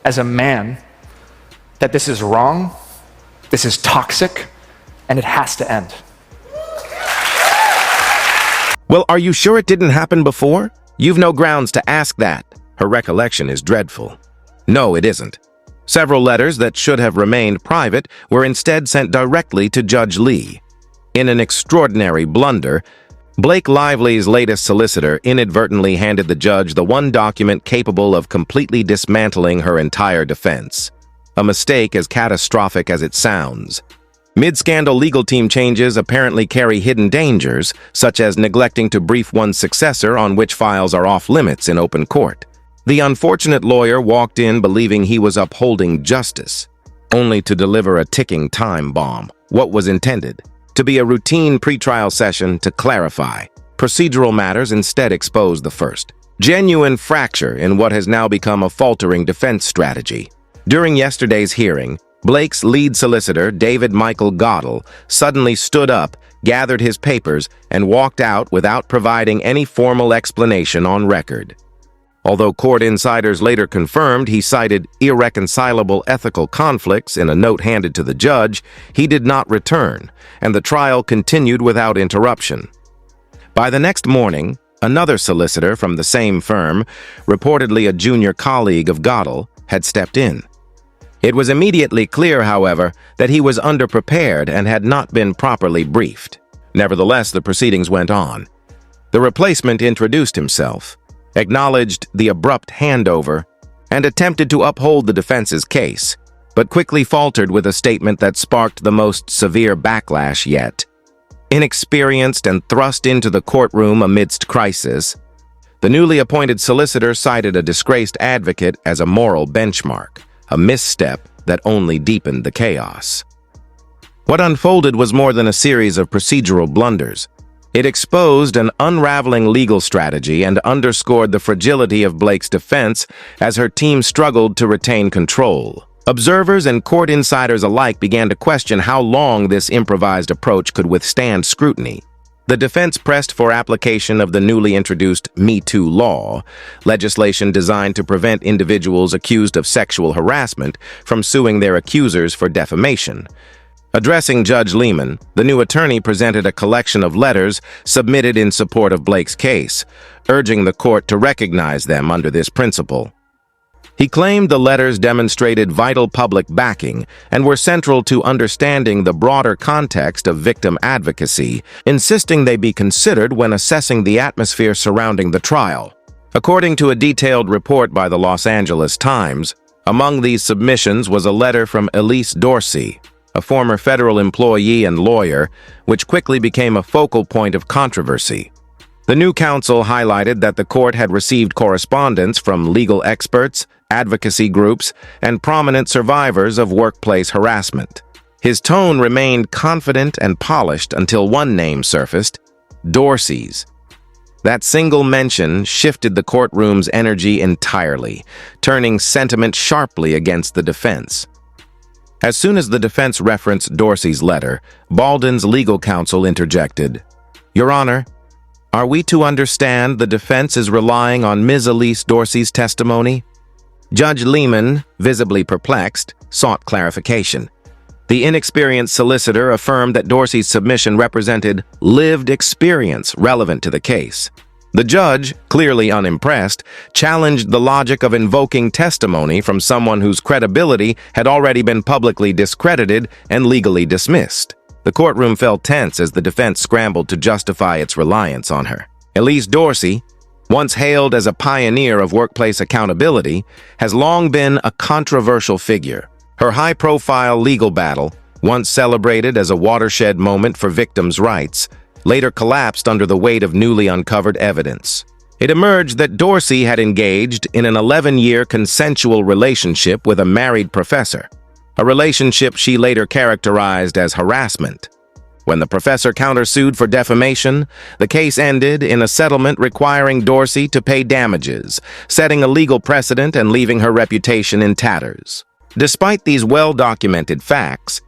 as a man that this is wrong, this is toxic, and it has to end. Well, are you sure it didn't happen before? You've no grounds to ask that. Her recollection is dreadful. No, it isn't. Several letters that should have remained private were instead sent directly to Judge Lee. In an extraordinary blunder, Blake Lively's latest solicitor inadvertently handed the judge the one document capable of completely dismantling her entire defense. A mistake as catastrophic as it sounds. Mid-scandal legal team changes apparently carry hidden dangers, such as neglecting to brief one's successor on which files are off-limits in open court. The unfortunate lawyer walked in believing he was upholding justice, only to deliver a ticking time bomb. What was intended to be a routine pretrial session to clarify procedural matters instead exposed the first genuine fracture in what has now become a faltering defense strategy. During yesterday's hearing, Blake's lead solicitor, David Michael Goddell, suddenly stood up, gathered his papers, and walked out without providing any formal explanation on record. Although court insiders later confirmed he cited irreconcilable ethical conflicts in a note handed to the judge, he did not return, and the trial continued without interruption. By the next morning, another solicitor from the same firm, reportedly a junior colleague of Goddell, had stepped in. It was immediately clear, however, that he was underprepared and had not been properly briefed. Nevertheless, the proceedings went on. The replacement introduced himself, acknowledged the abrupt handover, and attempted to uphold the defense's case, but quickly faltered with a statement that sparked the most severe backlash yet. Inexperienced and thrust into the courtroom amidst crisis, the newly appointed solicitor cited a disgraced advocate as a moral benchmark, a misstep that only deepened the chaos. What unfolded was more than a series of procedural blunders. It exposed an unraveling legal strategy and underscored the fragility of Blake's defense as her team struggled to retain control. Observers and court insiders alike began to question how long this improvised approach could withstand scrutiny. The defense pressed for application of the newly introduced Me Too law, legislation designed to prevent individuals accused of sexual harassment from suing their accusers for defamation. Addressing Judge Lehman, the new attorney presented a collection of letters submitted in support of Blake's case, urging the court to recognize them under this principle. He claimed the letters demonstrated vital public backing and were central to understanding the broader context of victim advocacy, insisting they be considered when assessing the atmosphere surrounding the trial. According to a detailed report by the Los Angeles Times, among these submissions was a letter from Elise Dorsey, a former federal employee and lawyer, which quickly became a focal point of controversy. The new counsel highlighted that the court had received correspondence from legal experts, advocacy groups, and prominent survivors of workplace harassment. His tone remained confident and polished until one name surfaced: Dorsey's. That single mention shifted the courtroom's energy entirely, turning sentiment sharply against the defense. As soon as the defense referenced Dorsey's letter, Baldwin's legal counsel interjected, "Your Honor, are we to understand the defense is relying on Ms. Elise Dorsey's testimony?" Judge Lehman, visibly perplexed, sought clarification. The inexperienced solicitor affirmed that Dorsey's submission represented lived experience relevant to the case. The judge, clearly unimpressed, challenged the logic of invoking testimony from someone whose credibility had already been publicly discredited and legally dismissed. The courtroom felt tense as the defense scrambled to justify its reliance on her. Elise Dorsey, once hailed as a pioneer of workplace accountability, has long been a controversial figure. Her high-profile legal battle, once celebrated as a watershed moment for victims' rights, later collapsed under the weight of newly uncovered evidence. It emerged that Dorsey had engaged in an 11-year consensual relationship with a married professor, a relationship she later characterized as harassment. When the professor countersued for defamation, the case ended in a settlement requiring Dorsey to pay damages, setting a legal precedent and leaving her reputation in tatters. Despite these well-documented facts,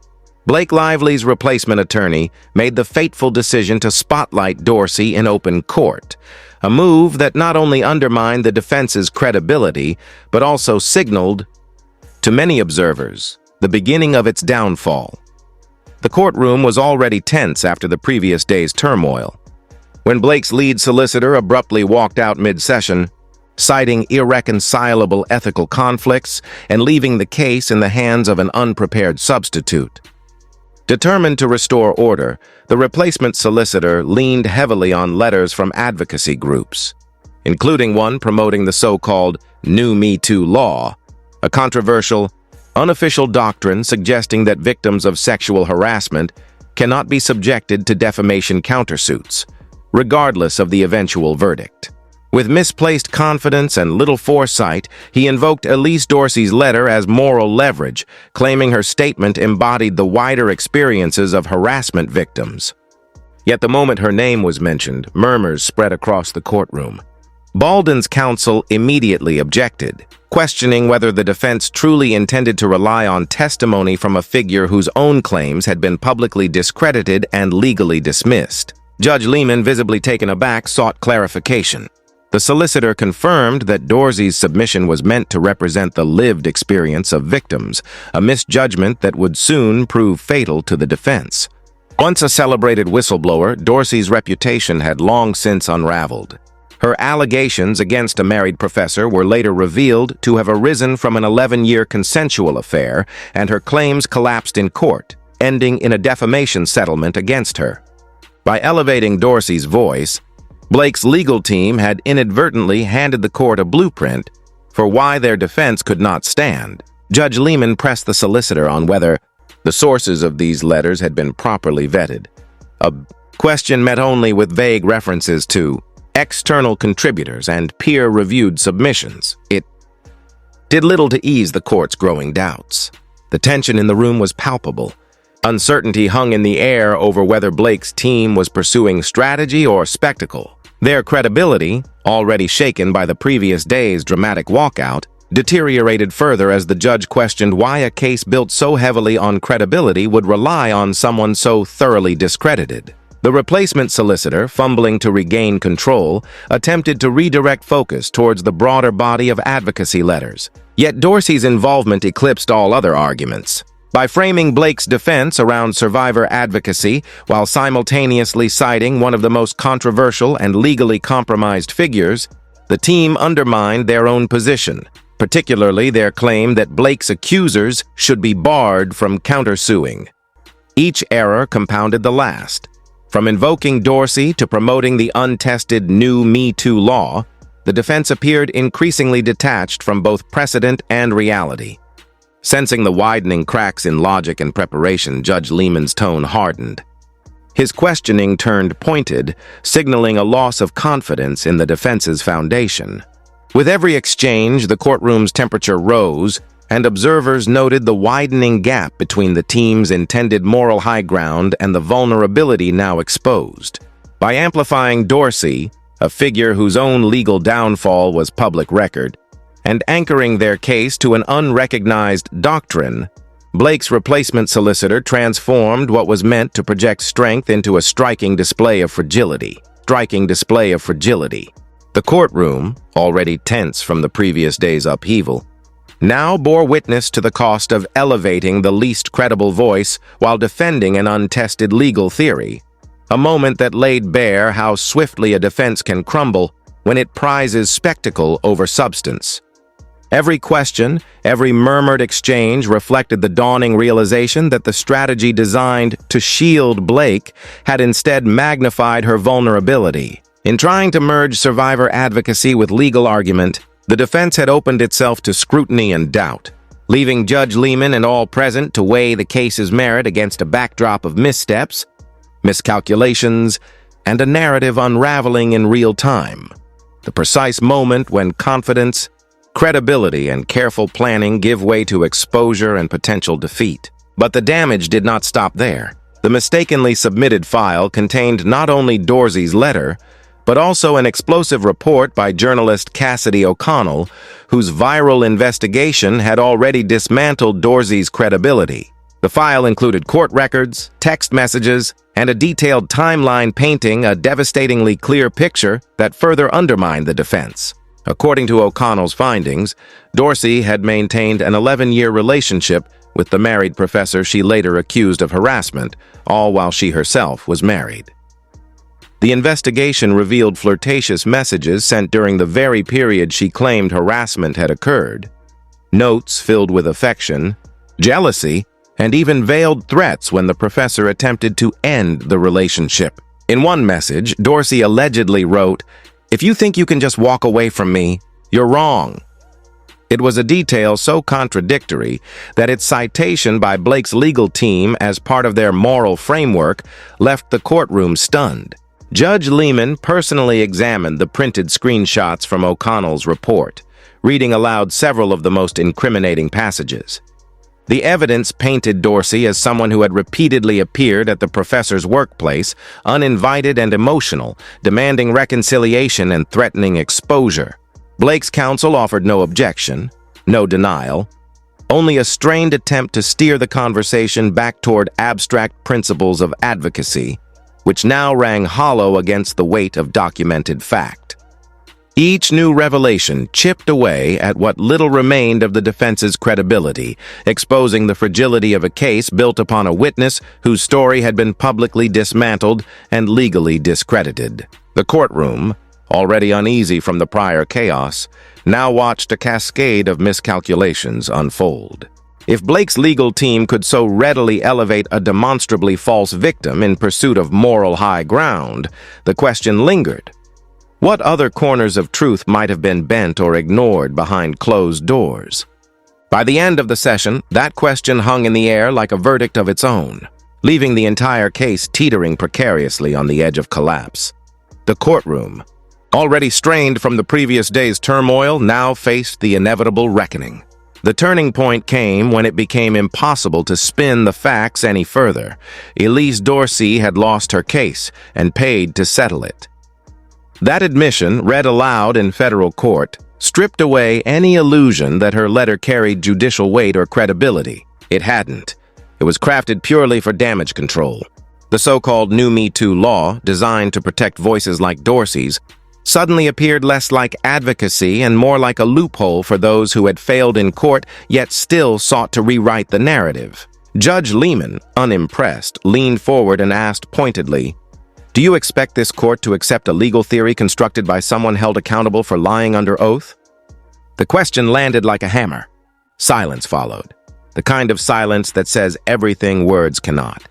Blake Lively's replacement attorney made the fateful decision to spotlight Dorsey in open court, a move that not only undermined the defense's credibility, but also signaled To many observers, the beginning of its downfall. The courtroom was already tense after the previous day's turmoil. When Blake's lead solicitor abruptly walked out mid-session, citing irreconcilable ethical conflicts and leaving the case in the hands of an unprepared substitute. Determined to restore order, the replacement solicitor leaned heavily on letters from advocacy groups, including one promoting the so-called New Me Too law, a controversial, unofficial doctrine suggesting that victims of sexual harassment cannot be subjected to defamation countersuits, regardless of the eventual verdict. With misplaced confidence and little foresight, he invoked Elise Dorsey's letter as moral leverage, claiming her statement embodied the wider experiences of harassment victims. Yet the moment her name was mentioned, murmurs spread across the courtroom. Baldwin's counsel immediately objected, questioning whether the defense truly intended to rely on testimony from a figure whose own claims had been publicly discredited and legally dismissed. Judge Lehman, visibly taken aback, sought clarification. The solicitor confirmed that Dorsey's submission was meant to represent the lived experience of victims, a misjudgment that would soon prove fatal to the defense. Once a celebrated whistleblower, Dorsey's reputation had long since unraveled. Her allegations against a married professor were later revealed to have arisen from an 11-year consensual affair, and her claims collapsed in court, ending in a defamation settlement against her. By elevating Dorsey's voice, Blake's legal team had inadvertently handed the court a blueprint for why their defense could not stand. Judge Lehman pressed the solicitor on whether the sources of these letters had been properly vetted, a question met only with vague references to external contributors and peer-reviewed submissions. It did little to ease the court's growing doubts. The tension in the room was palpable. Uncertainty hung in the air over whether Blake's team was pursuing strategy or spectacle. Their credibility, already shaken by the previous day's dramatic walkout, deteriorated further as the judge questioned why a case built so heavily on credibility would rely on someone so thoroughly discredited. The replacement solicitor, fumbling to regain control, attempted to redirect focus towards the broader body of advocacy letters. Yet Dorsey's involvement eclipsed all other arguments. By framing Blake's defense around survivor advocacy while simultaneously citing one of the most controversial and legally compromised figures, the team undermined their own position, particularly their claim that Blake's accusers should be barred from countersuing. Each error compounded the last. From invoking Dorsey to promoting the untested New Me Too law, the defense appeared increasingly detached from both precedent and reality. Sensing the widening cracks in logic and preparation, Judge Lehman's tone hardened. His questioning turned pointed, signaling a loss of confidence in the defense's foundation. With every exchange, the courtroom's temperature rose, and observers noted the widening gap between the team's intended moral high ground and the vulnerability now exposed. By amplifying Dorsey, a figure whose own legal downfall was public record, and anchoring their case to an unrecognized doctrine, Blake's replacement solicitor transformed what was meant to project strength into a striking display of fragility. The courtroom, already tense from the previous day's upheaval, now bore witness to the cost of elevating the least credible voice while defending an untested legal theory, a moment that laid bare how swiftly a defense can crumble when it prizes spectacle over substance. Every question, every murmured exchange reflected the dawning realization that the strategy designed to shield Blake had instead magnified her vulnerability. In trying to merge survivor advocacy with legal argument, the defense had opened itself to scrutiny and doubt, leaving Judge Lehman and all present to weigh the case's merit against a backdrop of missteps, miscalculations, and a narrative unraveling in real time. The precise moment when confidence, credibility, and careful planning give way to exposure and potential defeat. But the damage did not stop there. The mistakenly submitted file contained not only Dorsey's letter, but also an explosive report by journalist Cassidy O'Connell, whose viral investigation had already dismantled Dorsey's credibility. The file included court records, text messages, and a detailed timeline painting a devastatingly clear picture that further undermined the defense. According to O'Connell's findings, Dorsey had maintained an 11-year relationship with the married professor she later accused of harassment, all while she herself was married. The investigation revealed flirtatious messages sent during the very period she claimed harassment had occurred, notes filled with affection, jealousy, and even veiled threats when the professor attempted to end the relationship. In one message, Dorsey allegedly wrote, "If you think you can just walk away from me, you're wrong." It was a detail so contradictory that its citation by Blake's legal team as part of their moral framework left the courtroom stunned. Judge Lehman personally examined the printed screenshots from O'Connell's report, reading aloud several of the most incriminating passages. The evidence painted Dorsey as someone who had repeatedly appeared at the professor's workplace, uninvited and emotional, demanding reconciliation and threatening exposure. Blake's counsel offered no objection, no denial, only a strained attempt to steer the conversation back toward abstract principles of advocacy, which now rang hollow against the weight of documented fact. Each new revelation chipped away at what little remained of the defense's credibility, exposing the fragility of a case built upon a witness whose story had been publicly dismantled and legally discredited. The courtroom, already uneasy from the prior chaos, now watched a cascade of miscalculations unfold. If Blake's legal team could so readily elevate a demonstrably false victim in pursuit of moral high ground, the question lingered. What other corners of truth might have been bent or ignored behind closed doors? By the end of the session, that question hung in the air like a verdict of its own, leaving the entire case teetering precariously on the edge of collapse. The courtroom, already strained from the previous day's turmoil, now faced the inevitable reckoning. The turning point came when it became impossible to spin the facts any further. Elise Dorsey had lost her case and paid to settle it. That admission, read aloud in federal court, stripped away any illusion that her letter carried judicial weight or credibility. It hadn't. It was crafted purely for damage control. The so-called New Me Too law, designed to protect voices like Dorsey's, suddenly appeared less like advocacy and more like a loophole for those who had failed in court yet still sought to rewrite the narrative. Judge Lehman, unimpressed, leaned forward and asked pointedly, "Do you expect this court to accept a legal theory constructed by someone held accountable for lying under oath?" The question landed like a hammer. Silence followed, the kind of silence that says everything words cannot.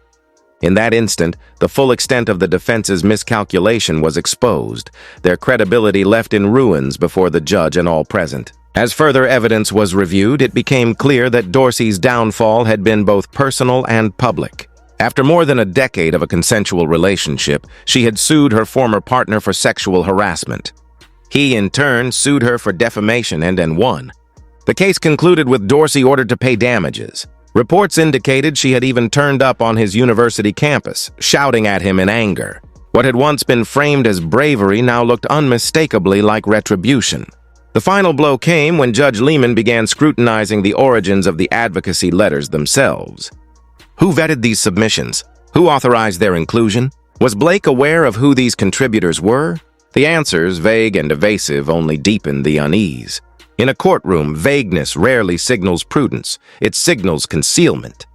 In that instant, the full extent of the defense's miscalculation was exposed, their credibility left in ruins before the judge and all present. As further evidence was reviewed, it became clear that Dorsey's downfall had been both personal and public. After more than a decade of a consensual relationship, she had sued her former partner for sexual harassment. He, in turn, sued her for defamation and won. The case concluded with Dorsey ordered to pay damages. Reports indicated she had even turned up on his university campus, shouting at him in anger. What had once been framed as bravery now looked unmistakably like retribution. The final blow came when Judge Lehman began scrutinizing the origins of the advocacy letters themselves. Who vetted these submissions? Who authorized their inclusion? Was Blake aware of who these contributors were? The answers, vague and evasive, only deepened the unease. In a courtroom, vagueness rarely signals prudence. It signals concealment.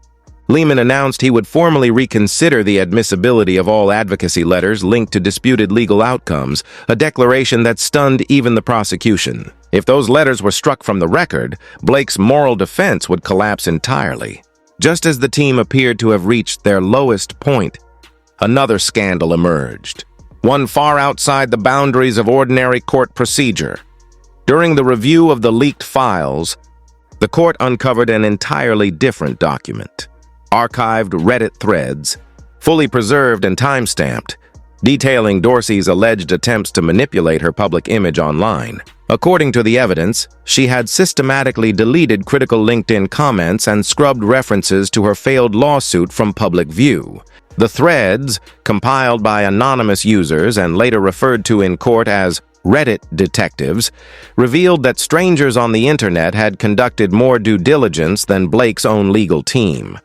Lehman announced he would formally reconsider the admissibility of all advocacy letters linked to disputed legal outcomes, a declaration that stunned even the prosecution. If those letters were struck from the record, Blake's moral defense would collapse entirely. Just as the team appeared to have reached their lowest point, another scandal emerged, one far outside the boundaries of ordinary court procedure. During the review of the leaked files, the court uncovered an entirely different document. Archived Reddit threads, fully preserved and time-stamped, detailing Dorsey's alleged attempts to manipulate her public image online. According to the evidence, she had systematically deleted critical LinkedIn comments and scrubbed references to her failed lawsuit from public view. The threads, compiled by anonymous users and later referred to in court as Reddit detectives, revealed that strangers on the internet had conducted more due diligence than Blake's own legal team.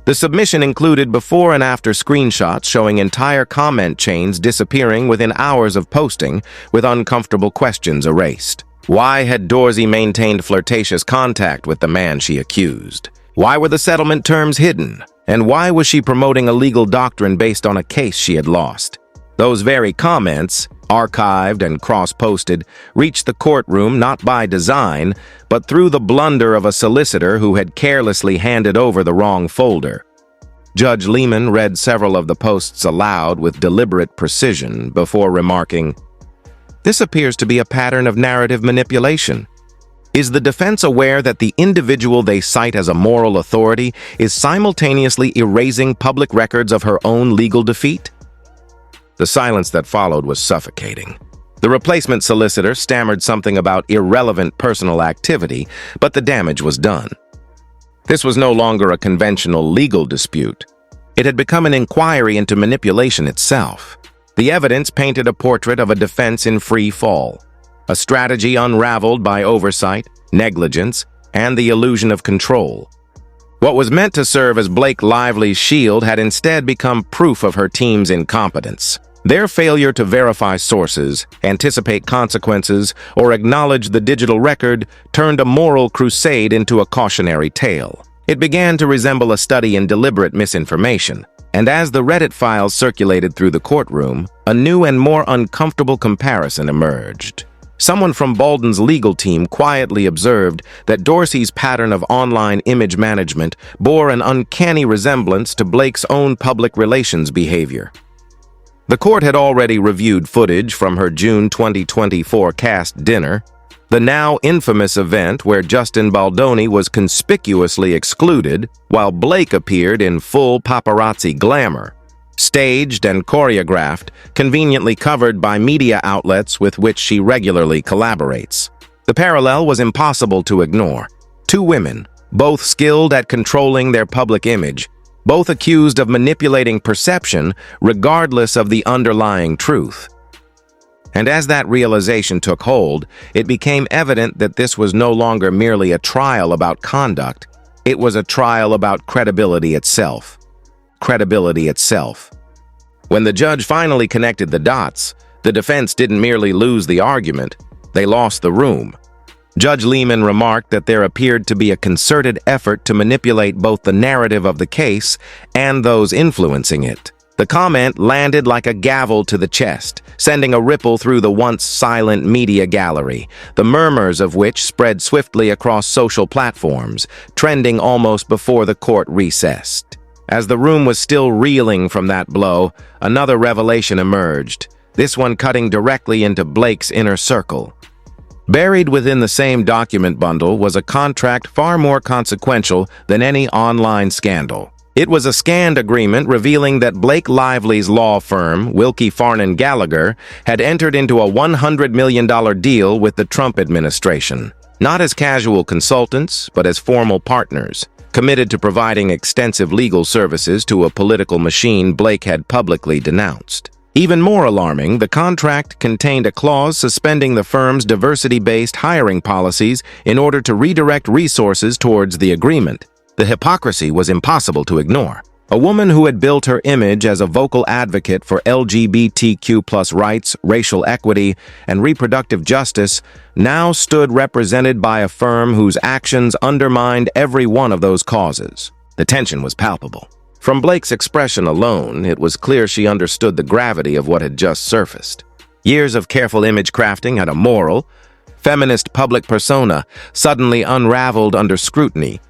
The submission included before and after screenshots showing entire comment chains disappearing within hours of posting, with uncomfortable questions erased. Why had Dorsey maintained flirtatious contact with the man she accused? Why were the settlement terms hidden? And why was she promoting a legal doctrine based on a case she had lost? Those very comments, archived and cross-posted, reached the courtroom not by design, but through the blunder of a solicitor who had carelessly handed over the wrong folder. Judge Lehman read several of the posts aloud with deliberate precision before remarking, "This appears to be a pattern of narrative manipulation. Is the defense aware that the individual they cite as a moral authority is simultaneously erasing public records of her own legal defeat?" The silence that followed was suffocating. The replacement solicitor stammered something about irrelevant personal activity, but the damage was done. This was no longer a conventional legal dispute. It had become an inquiry into manipulation itself. The evidence painted a portrait of a defense in free fall, a strategy unraveled by oversight, negligence, and the illusion of control. What was meant to serve as Blake Lively's shield had instead become proof of her team's incompetence. Their failure to verify sources, anticipate consequences, or acknowledge the digital record turned a moral crusade into a cautionary tale. It began to resemble a study in deliberate misinformation, and as the Reddit files circulated through the courtroom, a new and more uncomfortable comparison emerged. Someone from Bolden's legal team quietly observed that Dorsey's pattern of online image management bore an uncanny resemblance to Blake's own public relations behavior. The court had already reviewed footage from her June 2024 cast dinner, the now infamous event where Justin Baldoni was conspicuously excluded while Blake appeared in full paparazzi glamour, staged and choreographed, conveniently covered by media outlets with which she regularly collaborates. The parallel was impossible to ignore. Two women, both skilled at controlling their public image, both accused of manipulating perception regardless of the underlying truth. And as that realization took hold, it became evident that this was no longer merely a trial about conduct, it was a trial about credibility itself. Credibility itself. When the judge finally connected the dots, the defense didn't merely lose the argument, they lost the room. Judge Lehman remarked that there appeared to be a concerted effort to manipulate both the narrative of the case and those influencing it. The comment landed like a gavel to the chest, sending a ripple through the once silent media gallery, the murmurs of which spread swiftly across social platforms, trending almost before the court recessed. As the room was still reeling from that blow, another revelation emerged, this one cutting directly into Blake's inner circle. Buried within the same document bundle was a contract far more consequential than any online scandal. It was a scanned agreement revealing that Blake Lively's law firm, Wilkie Farnan Gallagher, had entered into a $100 million deal with the Trump administration, not as casual consultants, but as formal partners, committed to providing extensive legal services to a political machine Blake had publicly denounced. Even more alarming, the contract contained a clause suspending the firm's diversity-based hiring policies in order to redirect resources towards the agreement. The hypocrisy was impossible to ignore. A woman who had built her image as a vocal advocate for LGBTQ+ rights, racial equity, and reproductive justice now stood represented by a firm whose actions undermined every one of those causes. The tension was palpable. From Blake's expression alone, it was clear she understood the gravity of what had just surfaced. Years of careful image crafting had a moral, feminist public persona suddenly unraveled under scrutiny,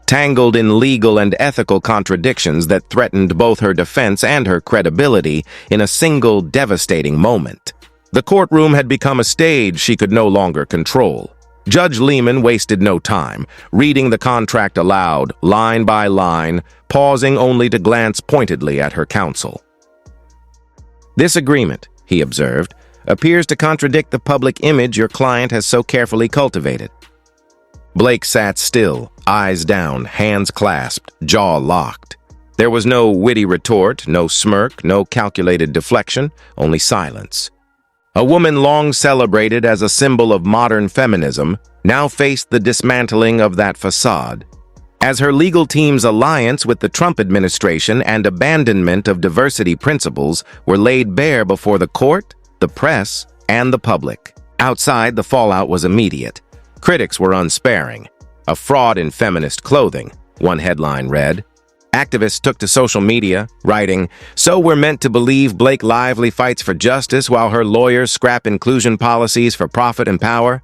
tangled in legal and ethical contradictions that threatened both her defense and her credibility in a single devastating moment. The courtroom had become a stage she could no longer control. Judge Lehman wasted no time, reading the contract aloud, line by line, pausing only to glance pointedly at her counsel. "This agreement," he observed, "appears to contradict the public image your client has so carefully cultivated." Blake sat still, eyes down, hands clasped, jaw locked. There was no witty retort, no smirk, no calculated deflection, only silence. A woman long celebrated as a symbol of modern feminism now faced the dismantling of that facade. As her legal team's alliance with the Trump administration and abandonment of diversity principles were laid bare before the court, the press, and the public. Outside, the fallout was immediate. Critics were unsparing. "A fraud in feminist clothing," one headline read. Activists took to social media, writing, "So we're meant to believe Blake Lively fights for justice while her lawyers scrap inclusion policies for profit and power?"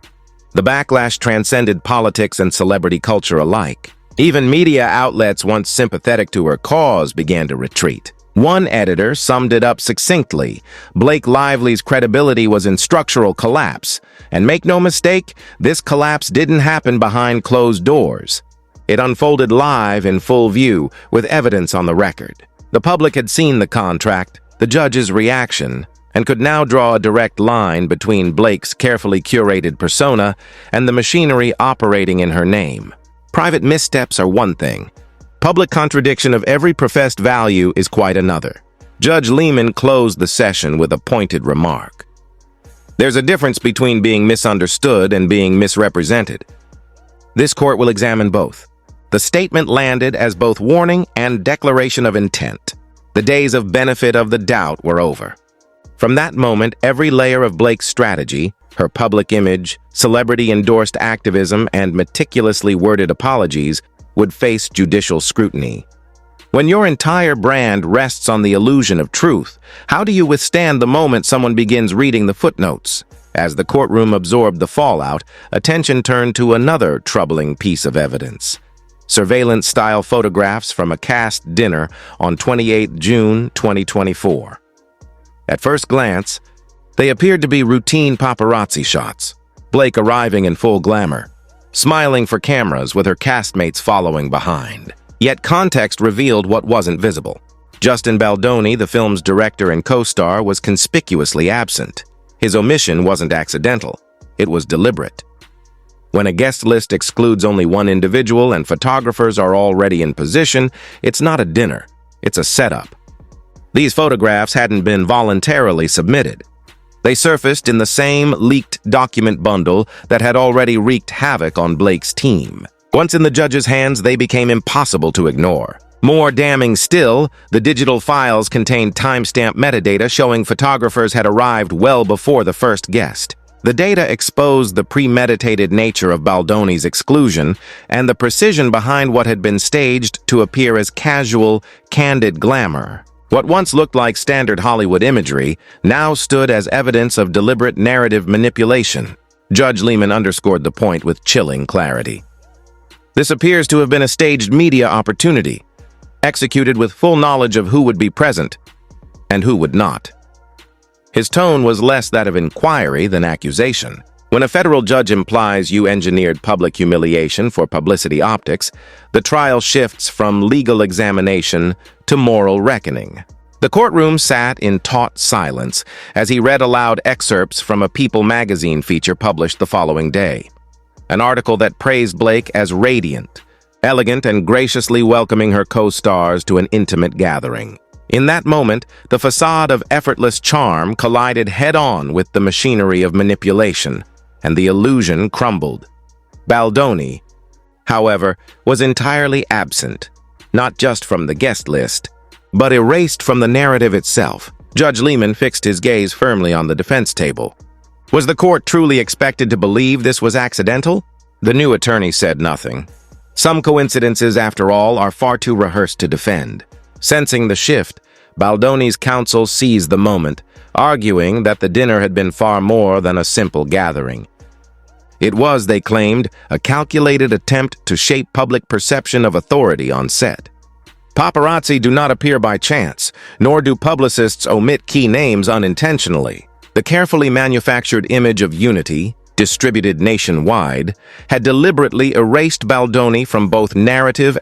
The backlash transcended politics and celebrity culture alike. Even media outlets once sympathetic to her cause began to retreat. One editor summed it up succinctly: Blake Lively's credibility was in structural collapse. And make no mistake, this collapse didn't happen behind closed doors. It unfolded live in full view, with evidence on the record. The public had seen the contract, the judge's reaction, and could now draw a direct line between Blake's carefully curated persona and the machinery operating in her name. Private missteps are one thing. Public contradiction of every professed value is quite another. Judge Lehman closed the session with a pointed remark. "There's a difference between being misunderstood and being misrepresented. This court will examine both." The statement landed as both warning and declaration of intent. The days of benefit of the doubt were over. From that moment, every layer of Blake's strategy, her public image, celebrity-endorsed activism, and meticulously worded apologies, would face judicial scrutiny. When your entire brand rests on the illusion of truth, how do you withstand the moment someone begins reading the footnotes? As the courtroom absorbed the fallout, attention turned to another troubling piece of evidence: surveillance-style photographs from a cast dinner on 28 June 2024. At first glance, they appeared to be routine paparazzi shots. Blake arriving in full glamour, smiling for cameras with her castmates following behind. Yet context revealed what wasn't visible. Justin Baldoni, the film's director and co-star, was conspicuously absent. His omission wasn't accidental. It was deliberate. When a guest list excludes only one individual and photographers are already in position, it's not a dinner, it's a setup. These photographs hadn't been voluntarily submitted. They surfaced in the same leaked document bundle that had already wreaked havoc on Blake's team. Once in the judge's hands, they became impossible to ignore. More damning still, the digital files contained timestamp metadata showing photographers had arrived well before the first guest. The data exposed the premeditated nature of Baldoni's exclusion and the precision behind what had been staged to appear as casual, candid glamour. What once looked like standard Hollywood imagery now stood as evidence of deliberate narrative manipulation. Judge Lehman underscored the point with chilling clarity. This appears to have been a staged media opportunity, executed with full knowledge of who would be present and who would not. His tone was less that of inquiry than accusation. When a federal judge implies you engineered public humiliation for publicity optics, the trial shifts from legal examination to moral reckoning. The courtroom sat in taut silence as he read aloud excerpts from a People magazine feature published the following day. An article that praised Blake as radiant, elegant, and graciously welcoming her co-stars to an intimate gathering. In that moment, the facade of effortless charm collided head-on with the machinery of manipulation, and the illusion crumbled. Baldoni, however, was entirely absent, not just from the guest list, but erased from the narrative itself. Judge Lehman fixed his gaze firmly on the defense table. Was the court truly expected to believe this was accidental? The new attorney said nothing. Some coincidences, after all, are far too rehearsed to defend. Sensing the shift, Baldoni's counsel seized the moment, arguing that the dinner had been far more than a simple gathering. It was, they claimed, a calculated attempt to shape public perception of authority on set. Paparazzi do not appear by chance, nor do publicists omit key names unintentionally. The carefully manufactured image of unity, distributed nationwide, had deliberately erased Baldoni from both narrative